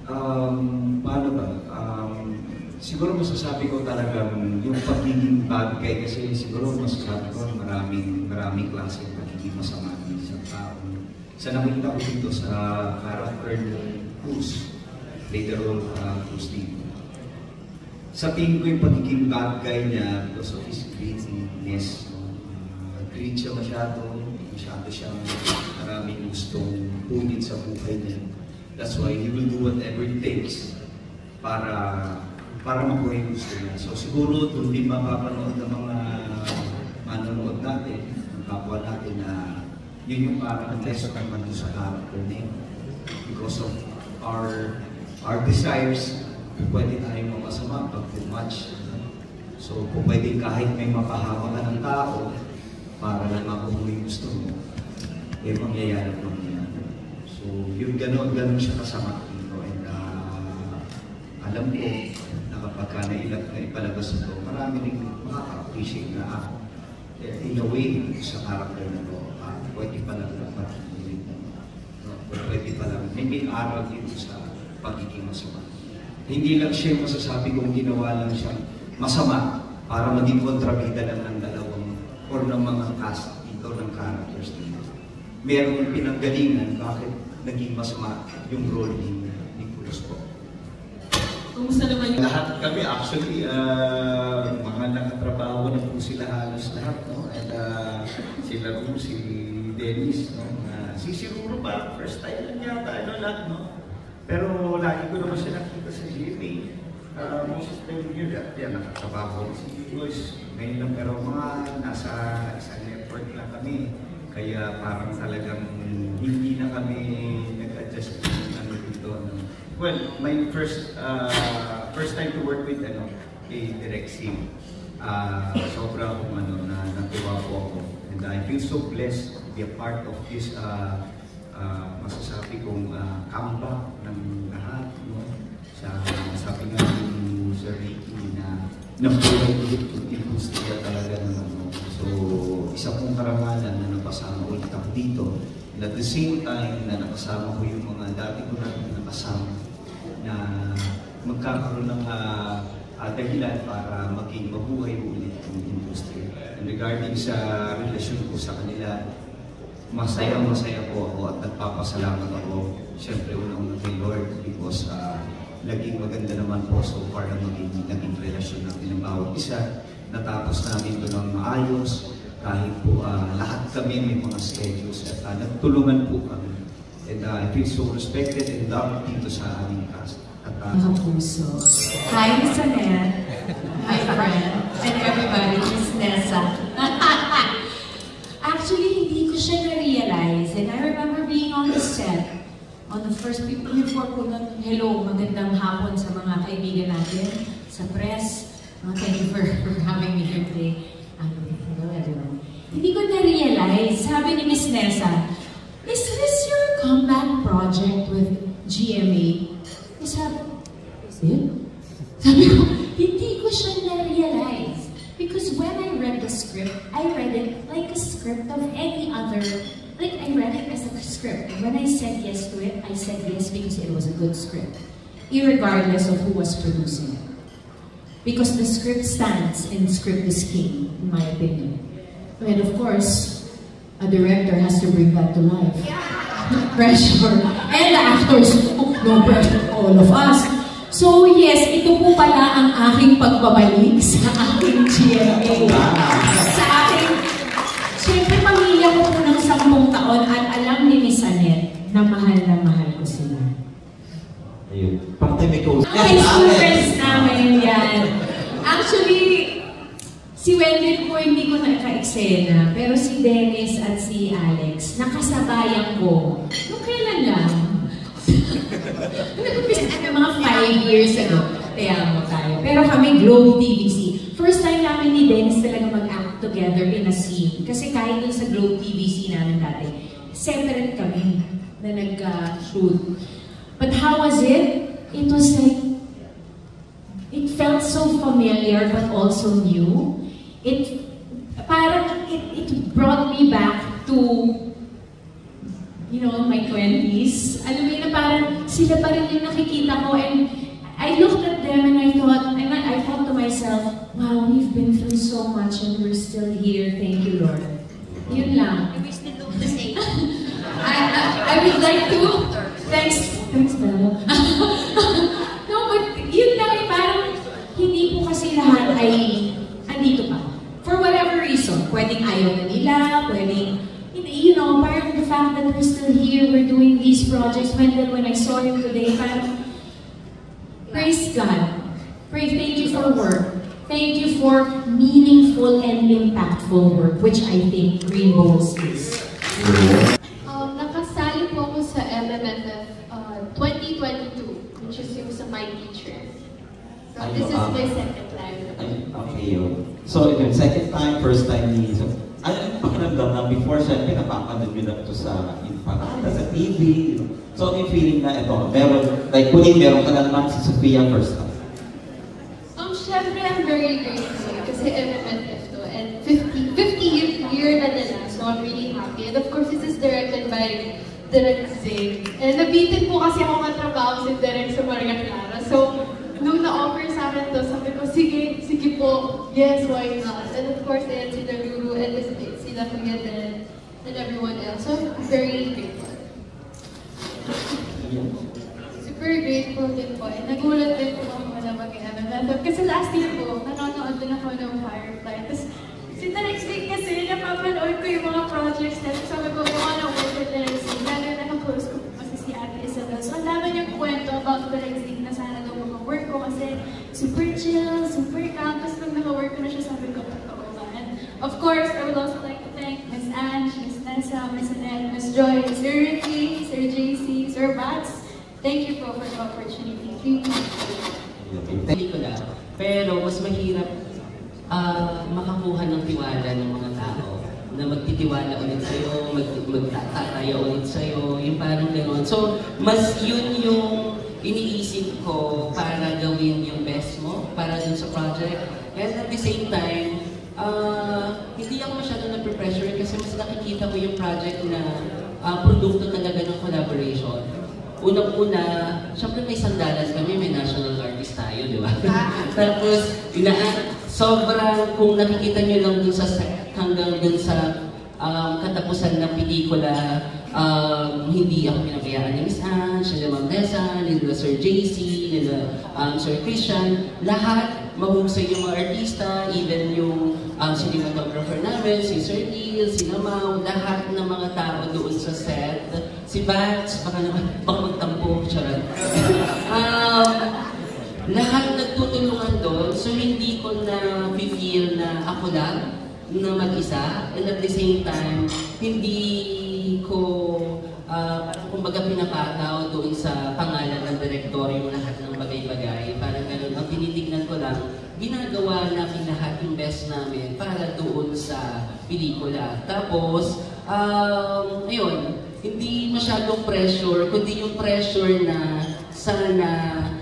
Paano ba? Siguro masasabi ko talagang yung pagiging bad guy kasi siguro masasabi ko maraming klase ng pagiging masama ng isang tao. Sa nakita ko dito sa character ni Cruz, later on Cruz dito. Sa tingin ko yung pagiging bad guy niya because of his greediness. Greed siya masyado siyang maraming gustong punit sa buhay niya. That's why he will do whatever it takes para makuha yung gusto niya. So siguro doon din mapapanood ng mga manonood natin, ng kapwa natin na yun yung parang lesson naman sa character niya. Because of our desires, pwede tayong mapasama pag too much. So kung pwede kahit may mapahama ka ng tao para lang makuha yung gusto mo, eh mangyayari po niya. So yung gano'n siya kasama dito. And alam ko na kapag naipalabas ito, marami rin makaka-appreciate na in a way sa character na ito, pwede palang may aral dito sa pagiging masama. Hindi lang siya masasabi kung ginawa lang siya masama para maging kontrabida lang ng dalawang or ng mga cast dito ng characters dito. Merong pinanggalingan bakit naging masama yung role ni Cruz po. Kumusta naman yung lahat kami actually mga nakatrabaho na po sila halos lahat, no? And sila po si Dennis, no? Si Ruro ba first time lang yata lahat, no? Pero lagi ko naman siya nakita sa GMA. Most of them yun, nakatrabaho si Joyce ngayon lang, pero mga nasa isang network lang kami. Kaya parang talagang hindi na kami nag-adjust dito. Well, my first time to work with Direct Sim. Sobra akong natuwa po ako. And I feel so blessed to be a part of this masasabi kong comeback ng lahat. No? Sabi nga ni Sir Ricky na nabuhay ulit yung industriya talaga ng So, isa pong karamalan na napasama ulit ako dito. And at the same time na nakasama ko yung mga dati ko na nakasama na magkakaroon ng dahilan para maging mabuhay ulit yung industry. And regarding sa relasyon ko sa kanila, masaya po ako at nagpapasalamat ako. Siyempre, unang kay Lord because naging maganda naman po so far na naging relasyon natin ng bawat isa. Natapos namin ito ng maayos, kahit po lahat kami may mga schedules at nagtulungan po kami. And I feel so respected and loved dito sa aming cast. Mga puso. Hi, Miss Annette. Hi, friend. And everybody, Miss Nessa. Actually, hindi ko siya na-realize. And I remember being on the set. On the first week, before ko nun, hello, magandang hapon sa mga kaibigan natin, sa press. Thank you for having me here today. Hello everyone. Hindi ko na-realize, sabi ni Miss Nessa, is this your comeback project with GMA? Sabi, is it? Sabi ko, hindi ko siya na-realize. Because when I read the script, I read it like a script of any other. Like, I read it as a script. And when I said yes to it, I said yes because it was a good script. Irregardless of who was producing it. Because the script stands and script is king, in my opinion. And of course, a director has to bring that to life. Pressure. And the actors, no pressure, all of us. So yes, ito po pala ang aking pagbabalik sa aking GMA. Sa aking, siyempre pamilya ko po ng 10 taon at alam ni Miss Annette na mahal ko sila. Ayun. Pang-timiko. Ay, friends namin yan. Actually, si Wendell po hindi ko naka-eksena, pero si Dennis at si Alex, nakasabayan ko. Nung kailan lang? Mga 5 years ago, kaya mo tayo. Pero kami, Globe TVC. First time namin ni Dennis talaga mag-act together in a scene. Kasi kahit dun sa Globe TVC namin dati, separate kami na nag-shoot. But how was it? It was like, it felt so familiar but also new. It brought me back to, you know, my 20s. Alam mo yun, sila pa rin yung nakikita ko. And I looked at them and I thought to myself, wow, we've been through so much and we're still here. Thank you, Lord. Yun lang. We still look the same. I would like to. Thanks, Bella. No, but yun lang, parang hindi po kasi lahat ay andito pa. For whatever reason. Pwedeng ayaw na nila, pwedeng, you know, parang the fact that we're still here, we're doing these projects. When I saw you today, parang, praise God. Thank you for work. Thank you for meaningful and impactful work, which I think Green Bowls is. Nakasali po ako sa MMFF 2022, which is yung sa My Teacher. So this is my second time. Okay yun. So, yun, second time, first time ni... So, ano pakiramdam na before siya, pinapapanood nyo na ito sa TV. So, yung feeling na ito, meron, like, kunin meron ka na naman si Sophia first time. Syempre, I'm very grateful kasi MMFF to, and 50th year na nila, so I'm really happy. And of course, this is directed by Direk Zing. And nabitin po kasi ako katrabaho si Direk sa Maria Clara. So, nung na-offer sa akin to, sabi ko, sige po, yes, why not? And of course, ayan sila Ruru and sila Kuya Den and everyone else. So, I'm very grateful. Super grateful din po. And nagulat din po ako na mag-MMFF. Kasi last year po, nanonood din ako ng Firefly. Tapos, si Direk Zing kasi, napapanood ko yung mga projects na. Sabi ko, yung ano, work with Direk Zing. Lalo na nakapost ko po kasi si Ate Isabel. So, ang dami niyang kwento about Direk Zing na sana daw work ko kasi super chill, super calm. Tapos nung naka-work ko na siya, sabi ko, totoo ba? And of course, I would also like to thank Ms. Ange, Ms. Nessa, Ms. Annette, Ms. Joy, Sir Ricky, Sir JC, Sir Bats. Thank you po for the opportunity. Thank you. Pelikula. Pero mas mahirap makakuha ng tiwala ng mga tao na magtitiwala ulit sa'yo, magtataya ulit sa'yo, yung parang gano'n. So, mas yun yung iniisip ko para gawin yung best mo para dun sa project. And at the same time, hindi ako masyado na-pressure kasi mas nakikita ko yung project na produkto talaga ng collaboration. Unang-una, syempre may sandalan kami, may national artist tayo, di ba? Tapos, sobrang, kung nakikita nyo lang dun sa set, hanggang dun sa katapusan ng pelikula, hindi ako pinabayaan ni Miss Ange, nila Ma'am Nessa, nila Sir JC, nila Sir Christian, lahat mahusay yung mga artista, even yung cinematographer namin, si Sir Neil, si Namaw, lahat ng mga tao doon sa set. Si Bats, baka magtampo, charot. Lahat nagtutulungan doon, so hindi ko na feel na ako lang na mag-isa, and at the same time, hindi ko kumbaga pinapataw doon sa pangalan ng direktor yung lahat ng bagay-bagay. Parang ganun, ang tinitignan ko lang, ginagawa namin lahat yung best namin para doon sa pelikula. Tapos, ayun, hindi masyadong pressure, kundi yung pressure na sana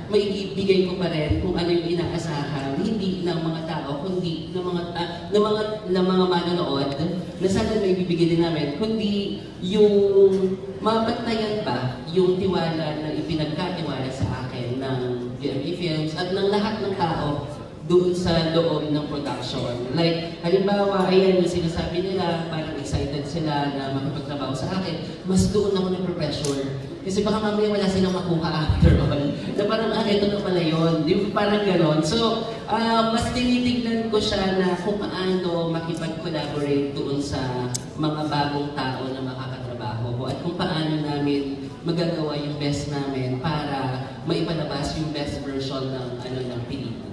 maibigay ko pa rin kung ano yung inaasahan, hindi ng mga tao, kundi ng mga manonood, na sana may bibigay din namin, kundi yung mapagtayan ba yung tiwala na ipinagkatiwala sa akin ng GMA Films at ng lahat ng tao doon sa loob ng production. Like, halimbawa, ayan yung sinasabi nila, parang excited sila na makipagtrabaho sa akin, mas doon ako na-pressure. Kasi baka mamaya wala silang makuha after all. Na parang, ito na pala yun. Di parang gano'n. So, mas tinitignan ko siya na kung paano makipag-collaborate doon sa mga bagong tao na makakatrabaho ko at kung paano namin magagawa yung best namin para maipalabas yung best version ng pelikula.